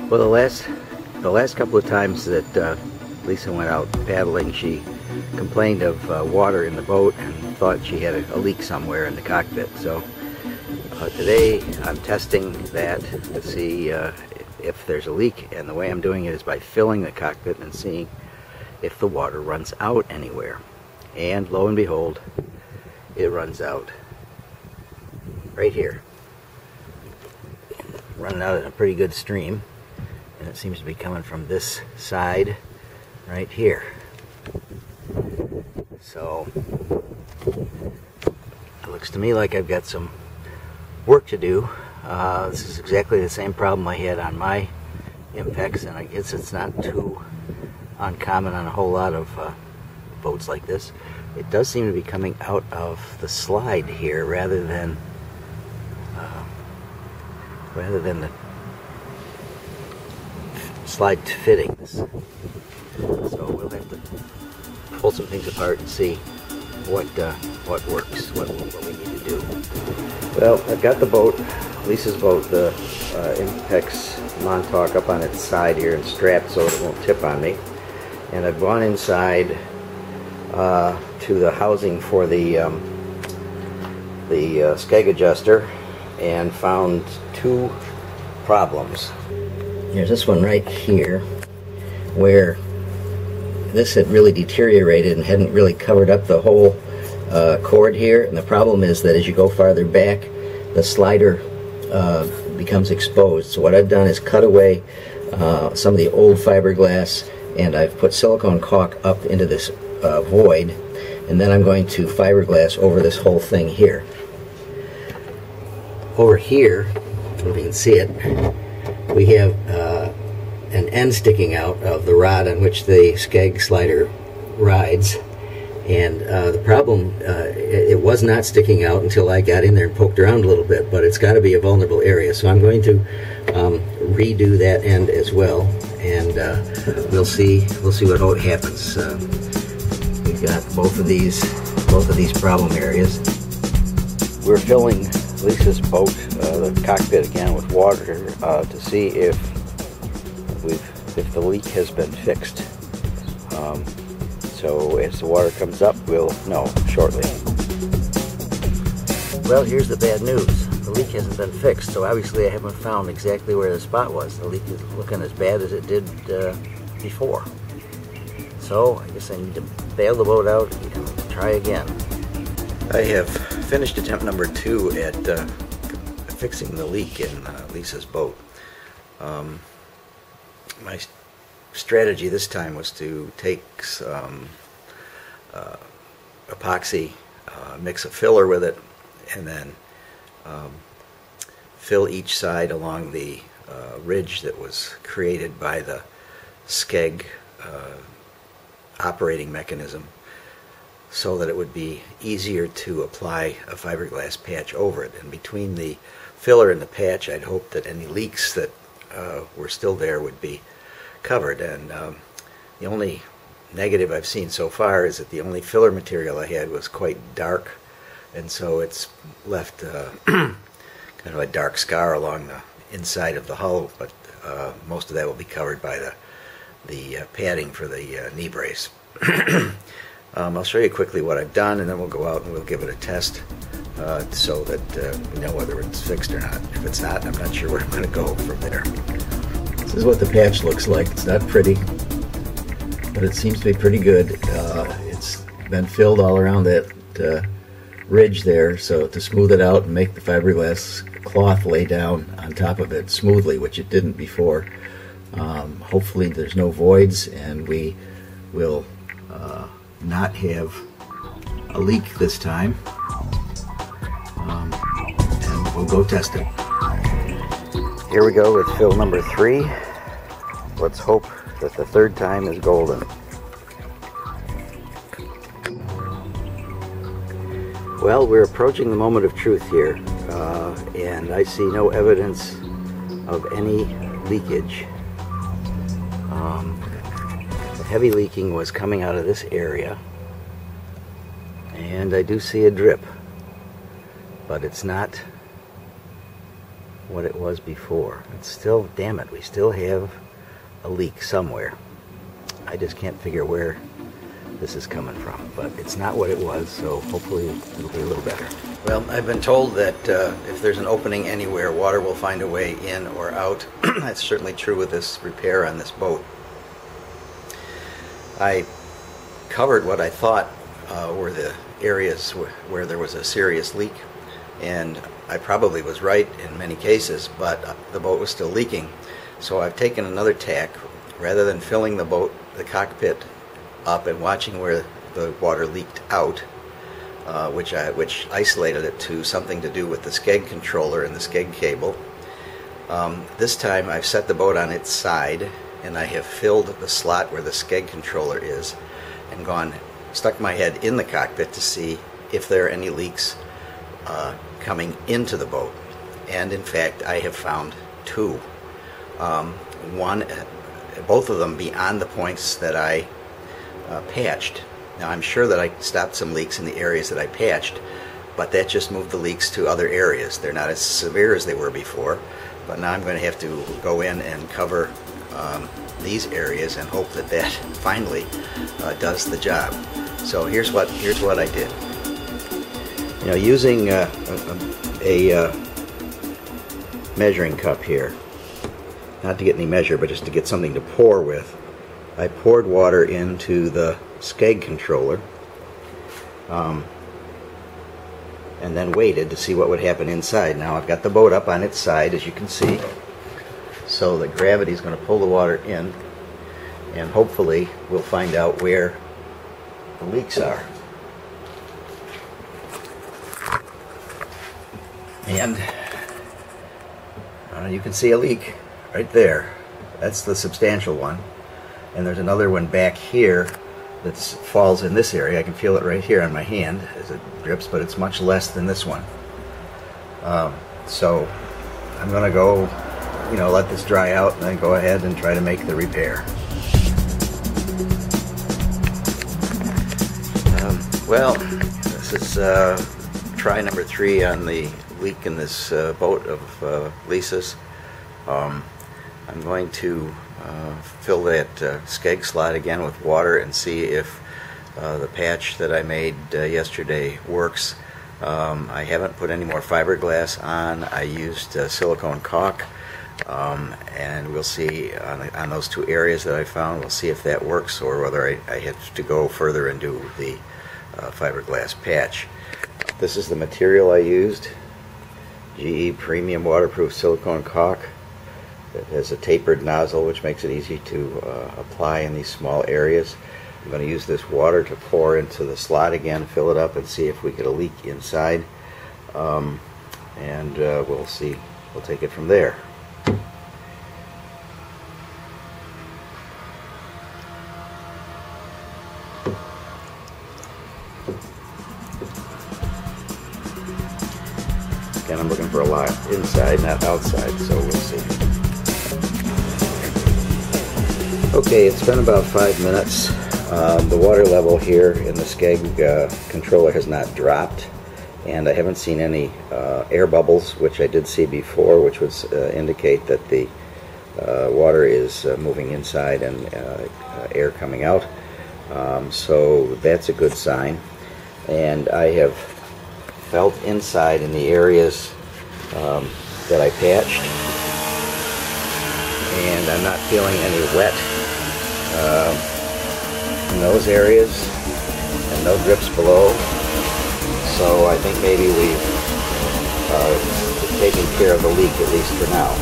Well, the last couple of times that Lisa went out paddling, she complained of water in the boat and thought she had a leak somewhere in the cockpit. So today I'm testing that to see if there's a leak, and the way I'm doing it is by filling the cockpit and seeing if the water runs out anywhere. And lo and behold, it runs out right here. Running out in a pretty good stream, and it seems to be coming from this side right here. So it looks to me like I've got some work to do. This is exactly the same problem I had on my Impex, and I guess it's not too uncommon on a whole lot of boats like this. It does seem to be coming out of the slide here rather than the slide fittings. So we'll have to pull some things apart and see what works, what we need to do. Well, I've got the boat, Lisa's boat, the Impex Montauk, up on its side here and strapped so it won't tip on me. And I've gone inside to the housing for the skeg adjuster and found two problems. There's this one right here where this had really deteriorated and hadn't really covered up the whole cord here, and the problem is that as you go farther back, the slider becomes exposed. So what I've done is cut away some of the old fiberglass, and I've put silicone caulk up into this void, and then I'm going to fiberglass over this whole thing here. Over here, if you can see it, we have an end sticking out of the rod on which the skeg slider rides, and the problem, it was not sticking out until I got in there and poked around a little bit, but it's got to be a vulnerable area, so I'm going to redo that end as well, and we'll see what happens. We've got both of these problem areas. We're filling Lisa's boat, the cockpit again, with water to see if the leak has been fixed. So as the water comes up, we'll know shortly. Well, here's the bad news. The leak hasn't been fixed, so obviously I haven't found exactly where the spot was. The leak is looking as bad as it did before. So I guess I need to bail the boat out and try again. I have finished attempt number 2 at fixing the leak in Lisa's boat. My strategy this time was to take some epoxy, mix a filler with it, and then fill each side along the ridge that was created by the skeg operating mechanism, so that it would be easier to apply a fiberglass patch over it. And between the filler and the patch, I'd hoped that any leaks that were still there would be covered. And the only negative I've seen so far is that the only filler material I had was quite dark, and so it's left kind of a dark scar along the inside of the hull, but most of that will be covered by the padding for the knee brace. I'll show you quickly what I've done, and then we'll go out and we'll give it a test so that we know whether it's fixed or not. If it's not, I'm not sure where I'm going to go from there. This is what the patch looks like. It's not pretty, but it seems to be pretty good. It's been filled all around that ridge there, so to smooth it out and make the fiberglass cloth lay down on top of it smoothly, which it didn't before. Hopefully there's no voids, and we will not have a leak this time, and we'll go test it. Here we go with fill number 3. Let's hope that the third time is golden. Well, we're approaching the moment of truth here, and I see no evidence of any leakage. The heavy leaking was coming out of this area, and I do see a drip, but it's not what it was before. It's still, damn it, we still have a leak somewhere. I just can't figure where this is coming from, but it's not what it was, so hopefully it'll be a little better. Well, I've been told that if there's an opening anywhere, water will find a way in or out. That's certainly true with this repair on this boat. I covered what I thought were the areas where there was a serious leak, and I probably was right in many cases, but the boat was still leaking. So I've taken another tack. Rather than filling the cockpit up and watching where the water leaked out, which isolated it to something to do with the skeg controller and the skeg cable. This time I've set the boat on its side, and I have filled the slot where the skeg controller is and stuck my head in the cockpit to see if there are any leaks coming into the boat. And in fact, I have found two. Both of them beyond the points that I patched. Now, I'm sure that I stopped some leaks in the areas that I patched, but that just moved the leaks to other areas. They're not as severe as they were before, but now I'm going to have to go in and cover these areas and hope that that finally does the job. So here's what I did. You know, using a measuring cup here, not to get any measure, but just to get something to pour with, I poured water into the skeg controller and then waited to see what would happen inside. Now I've got the boat up on its side, as you can see, so the gravity is going to pull the water in, and hopefully we'll find out where the leaks are. And you can see a leak right there. That's the substantial one. And there's another one back here that falls in this area. I can feel it right here on my hand as it drips, but it's much less than this one. So I'm going to go, let this dry out and then go ahead and try to make the repair. Well, this is try number 3 on the leak in this boat of Lisa's. I'm going to fill that skeg slot again with water and see if the patch that I made yesterday works. I haven't put any more fiberglass on. I used silicone caulk, and we'll see on those 2 areas that I found, we'll see if that works or whether I have to go further and do the fiberglass patch. This is the material I used. GE Premium Waterproof Silicone Caulk. It has a tapered nozzle, which makes it easy to apply in these small areas. I'm going to use this water to pour into the slot again, fill it up, and see if we get a leak inside. And we'll see. We'll take it from there. Again, I'm looking for a lot inside, not outside, so we'll see. Okay, it's been about 5 minutes. The water level here in the skeg controller has not dropped, and I haven't seen any air bubbles, which I did see before, which would indicate that the water is moving inside and air coming out. So that's a good sign. And I have felt inside in the areas that I patched, and I'm not feeling any wet in those areas and no drips below. So I think maybe we've taken care of the leak, at least for now.